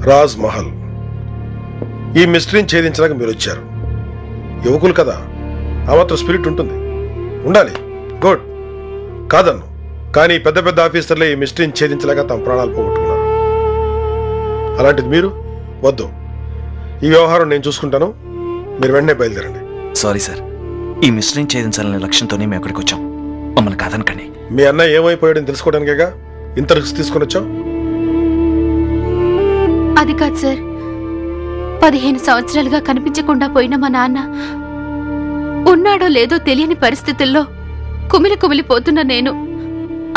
రాజ్ మహల్. ఈ మిస్టరీని ఛేదించడానికి మీరు వచ్చారు. యువకులు కదా, ఆ మాత్రం స్పిరిట్ ఉంటుంది, ఉండాలి. గుడ్, కాదన్ను. కానీ పెద్ద పెద్ద ఆఫీసర్లే ఈ మిస్టరీని ఛేదించలేక తమ ప్రాణాలు పోగొట్టుకున్నారు. అలాంటిది మీరు వద్దు. ఈ వ్యవహారం నేను చూసుకుంటాను, మీరు వెంటనే బయలుదేరండి. సారీ సార్, ఈ మిస్టరీని ఛేదించాలనే లక్ష్యంతోనే మేము అక్కడికి వచ్చాం. మమ్మల్ని కాదనకండి. మీ అన్నయ్య ఏమైపోయాడని తెలుసుకోవడానికేగా ఇంత రిస్క్ తీసుకుని వచ్చావు? అది కాదు సార్, 15 సంవత్సరాలుగా కనిపించకుండా పోయిన మా నాన్న ఉన్నాడో లేదో తెలియని పరిస్థితుల్లో కుమిలిపోతున్న నేను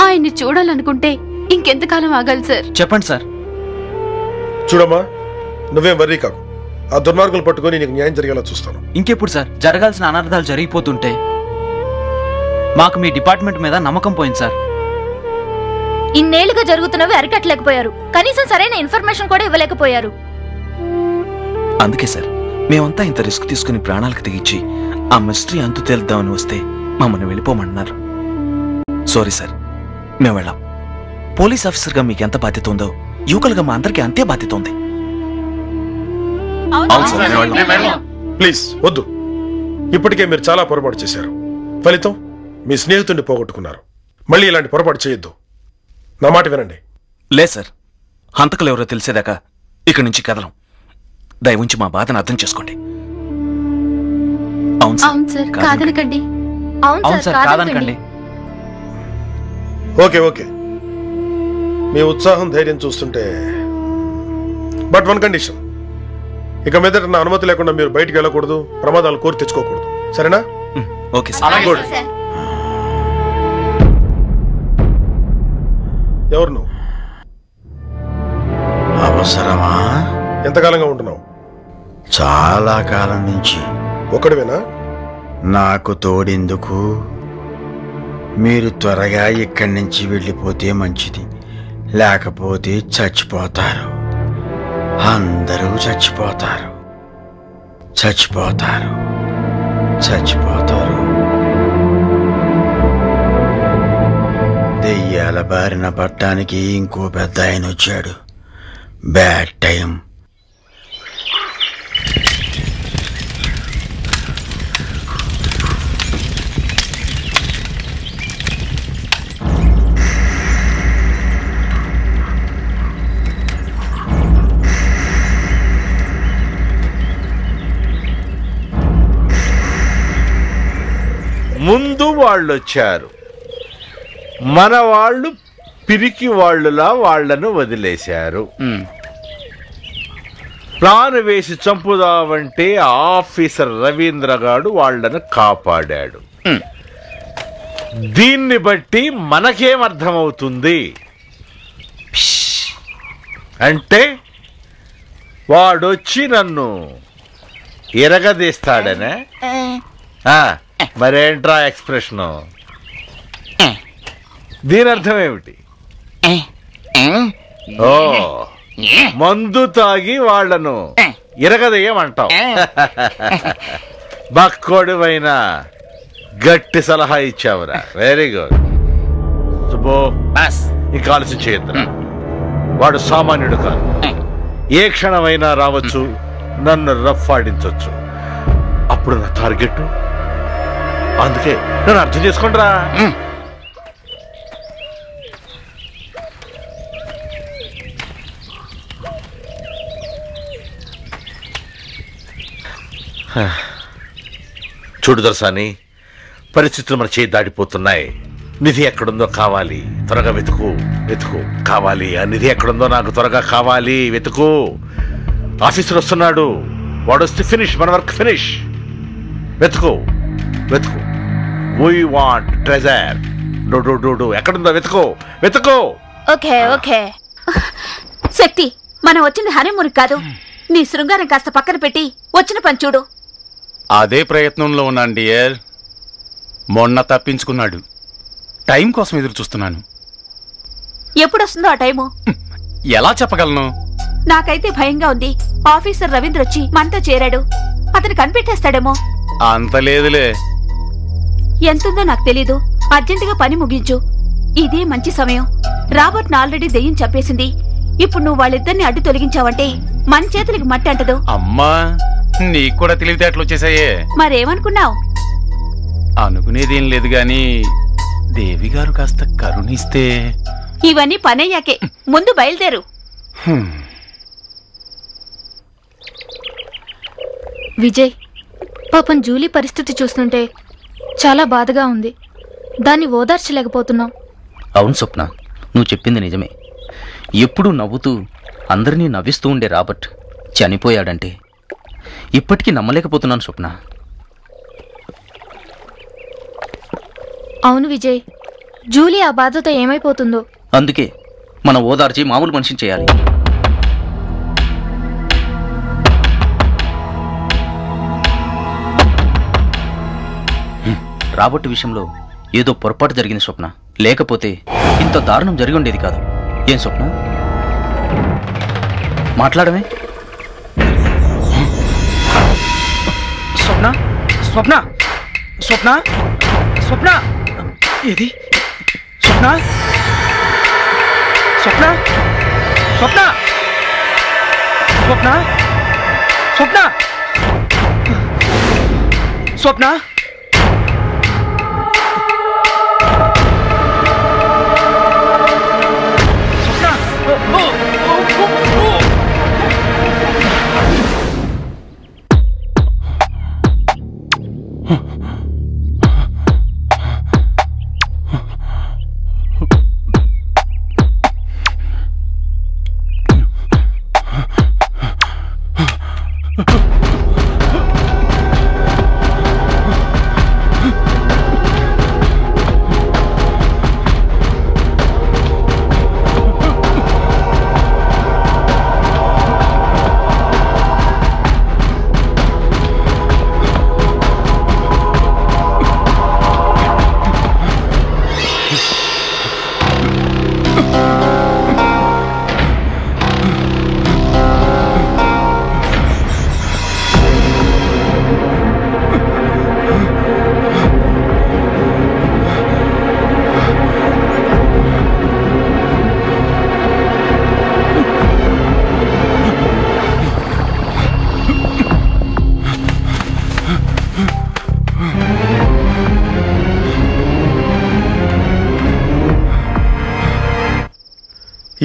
ఆయన్ని చూడాలనుకుంటే ఇంకెంతకాలం ఆగాలి సార్? చెప్పండి సార్. చూడమ్మా, నువ్వేం వర్రీ కాకు. ఆ దుర్మార్గులు పట్టుకొని నీకు న్యాయం జరిగేలా చూస్తాను. ఇంకెప్పుడు సార్? జరగాల్సిన అనర్థాలు జరిగిపోతుంటే మాకు మీ డిపార్ట్మెంట్ మీద నమ్మకం పోయింది సార్. ఇన్నేళ్లుగా జరుగుతున్నవి అరికట్టలేకపోయారు, కనీసం సరైన ఇన్ఫర్మేషన్ కూడా ఇవ్వలేకపోయారు. అందుకే సార్ మేమంతా ఇంత రిస్క్ తీసుకుని ప్రాణాలకు తెగించి ఆ మిస్టరీ అంతు తేలుద్దామని వస్తే మమ్మల్ని వెళ్ళిపోమన్నారు. సారీ సార్, మేము వెళ్ళాం. పోలీస్ ఆఫీసర్గా మీకు ఎంత బాధ్యత ఉందో యువకులుగా మా అందరికీ అంతే బాధ్యత ఉంది. ప్లీజ్ వద్దు. ఇప్పటికే మీరు చాలా పొరపాటు చేశారు. ఫలితం మీ స్నేహితుడిని పోగొట్టుకున్నారు. మళ్ళీ ఇలాంటి పొరపాటు చేయొద్దు. నా మాట వినండి. లే సార్, హంతకులు ఎవరో తెలిసేదాకా ఇక్కడి నుంచి కదలం. దయవుంచి మా బాధను అర్థం చేసుకోండి. అవును సార్, కాదనకండి. అవును సార్, కాదనకండి. ఓకే ఓకే, మీ ఉత్సాహం ధైర్యం చూస్తుంటే. బట్ వన్ కండిషన్, ఇక మీదట నా అనుమతి లేకుండా మీరు బయటికి వెళ్ళకూడదు, ప్రమాదాలు కోరి తెచ్చుకోకూడదు. సరేనా? Okay sir. గుడ్. ఎవరు నువ్వు? అవసరమా? ఎంతకాలంగా ఉంటున్నావు? చాలా కాలం నుంచి. ఒక్కడివేనా? నాకు తోడెందుకు? మీరు త్వరగా ఇక్కడి నుంచి వెళ్ళిపోతే మంచిది, లేకపోతే చచ్చిపోతారు. అందరూ చచ్చిపోతారు. చచ్చిపోతారు. చచ్చిపోతారు. దెయ్యాల బారిన పట్టడానికి ఇంకో పెద్ద ఆయన వచ్చాడు. Bad time. ముందు వాళ్ళొచ్చారు, మన వాళ్ళు పిరికి వాళ్ళులా వాళ్లను వదిలేశారు. ప్లాన్ వేసి చంపుదామంటే ఆఫీసర్ రవీంద్రగాడు వాళ్లను కాపాడాడు. దీన్ని బట్టి మనకేమర్థమవుతుంది అంటే వాడొచ్చి నన్ను ఎరగదీస్తాడనే. మరేంట్రా ఎక్స్ప్రెషను? దీని అర్థం ఏమిటి? ఓ, మందు తాగి వాళ్లను ఎరగదేయమంటావు. బక్కోడివైనా గట్టి సలహా ఇచ్చావురా. Very good Subbo. ఇంకా ఆలస్యం చేయొద్దురా. వాడు సామాన్యుడు కాదు. ఏ క్షణమైనా రావచ్చు, నన్ను రఫ్ ఆడించవచ్చు. అప్పుడు నా టార్గెట్. అందుకే నన్ను అర్థం చేసుకోండిరా. చూడు దర్శని, పరిస్థితులు మన చేయి దాటిపోతున్నాయి. నిధి ఎక్కడుందో కావాలి, త్వరగా వెతుకు. వెతుకు, కావాలి. ఆ నిధి ఎక్కడుందో నాకు త్వరగా కావాలి. వెతుకు. ఆఫీసర్ వస్తున్నాడు, వాడు వస్తే ఫినిష్, మన వర్క్ ఫినిష్. వెతుకు వెతుకు. We want treasure. డో ఎక్కడుందో వెతుకు. వెతుకు. Okay okay. శక్తి, మనం వచ్చింది హనీమూన్ కాదు. నీ శృంగారం కాస్త పక్కన పెట్టి వచ్చిన పని చూడు. అదే ప్రయత్నంలో ఉన్నాను డియర్. మొన్న తప్పించుకున్నాడు. టైం కోసం ఎదురు చూస్తున్నాను. ఎప్పుడొస్తుందో ఆ టైము? ఎలా చెప్పగలను? నాకైతే భయంగా ఉంది. ఆఫీసర్ రవీంద్ర వచ్చి మనతో చేరాడు. అతను కనిపెట్టేస్తాడేమో. అంత లేదులే. ఎంతుందో నాకు తెలీదు. అర్జెంటుగా పని ముగించు. ఇదే మంచి సమయం. రాబర్ట్ ఆల్రెడీ దెయ్యం చంపేసింది. ఇప్పుడు నువ్వు వాళ్ళిద్దరిని అడ్డు తొలగించావంటే మన చేతులకి మట్టి అంటదు. అమ్మా, నీకు కూడా తెలివితేటలు వచ్చేసాయే. మరేమనుకున్నావు? అనుకునేదేం లేదు గాని దేవి గారు కాస్త కరుణిస్తే. ఇవన్నీ పనయ్యాకే, ముందు బయలుదేరు. విజయ్, పాపం జూలీ పరిస్థితి చూస్తుంటే చాలా బాధగా ఉంది. దాన్ని ఓదార్చలేకపోతున్నాం. అవును స్వప్న, నువ్వు చెప్పింది నిజమే. ఎప్పుడూ నవ్వుతూ అందరినీ నవ్విస్తూ ఉండే రాబర్ట్ చనిపోయాడంటే ఇప్పటికీ నమ్మలేకపోతున్నాను స్వప్న. అవును విజయ్, జూలీ ఆ బాధతో ఏమైపోతుందో. అందుకే మనం ఓదార్చి మామూలు మనిషిని చేయాలి. రాబర్ట్ విషయంలో ఏదో పొరపాటు జరిగింది స్వప్న. లేకపోతే ఇంత దారుణం జరిగి ఉండేది కాదు. ఏం స్వప్న? మాట్లాడమే. స్వప్న, స్వప్న, స్వప్న, స్వప్న, ఏది? స్వప్న, స్వప్న, స్వప్న, స్వప్న, స్వప్న, స్వప్న.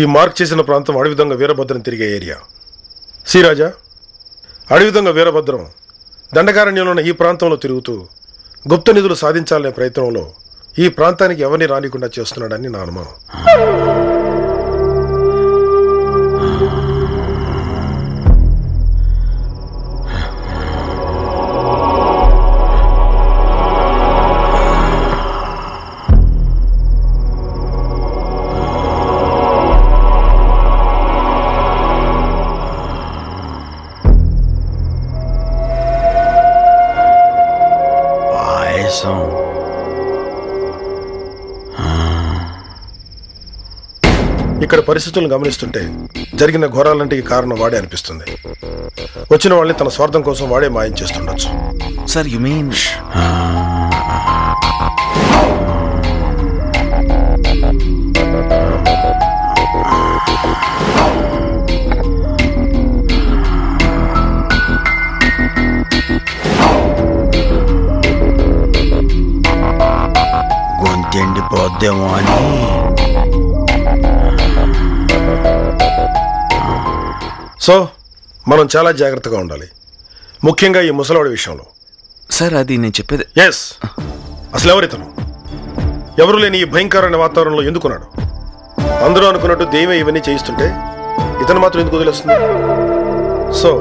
ఈ మార్క్ చేసిన ప్రాంతం అడవిదొంగ వీరభద్రం తిరిగే ఏరియా. సి రాజా, అడవిదొంగ వీరభద్రం దండకారణ్యంలో ఉన్న ఈ ప్రాంతంలో తిరుగుతూ గుప్త నిధులు సాధించాలనే ప్రయత్నంలో ఈ ప్రాంతానికి ఎవరిని రానికుండా చేస్తున్నాడని నా అనుమానం. ఇక్కడ పరిస్థితులను గమనిస్తుంటే జరిగిన ఘోరాలంటికి కారణం వాడే అనిపిస్తుంది. వచ్చిన వాళ్ళని తన స్వార్థం కోసం వాడే మాయం చేస్తుండొచ్చు. Sir, you mean? గొంతెండిపోద్దేమో అని. సో మనం చాలా జాగ్రత్తగా ఉండాలి, ముఖ్యంగా ఈ ముసలివాడి విషయంలో. సార్, అది నేను చెప్పేది. ఎస్, అసలు ఎవరితను? ఎవరు లేని ఈ భయంకరమైన వాతావరణంలో ఎందుకున్నాడు? అందరూ అనుకున్నట్టు దెయ్యమే ఇవన్నీ చేయిస్తుంటే ఇతను మాత్రం ఎందుకు వదిలేస్తుంది? సో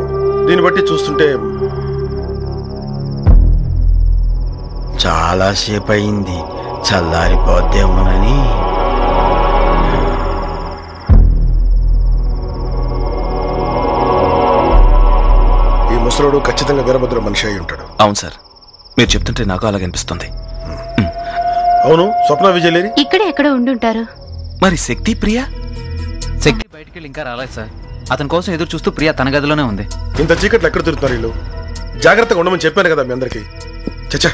దీన్ని బట్టి చూస్తుంటే చాలాసేపు అయింది, చల్లారిపోద్దేమోనని. ఈ ముసలోడు ఖచ్చితంగా వీరభద్ర మనిషి అయి ఉంటాడు. అవును సార్, మీరు చెప్తుంటే నాకు అలాగే అనిపిస్తుంది. అవును, స్వప్న విజయలేరి ఇక్కడే ఎక్కడ ఉండుంటారు. మరి శక్తి, ప్రియా? శక్తి బయటికి వెళ్ళి ఇంకా రాలేదు సార్. అతని కోసం ఎదురు చూస్తూ ప్రియా తన గదిలోనే ఉంది. ఇంత చీకట్లు ఎక్కడ తిరుగుతున్నారు వీళ్ళు? జాగ్రత్తగా ఉండమని చెప్పాను కదా మీ అందరికీ. చచ్చా.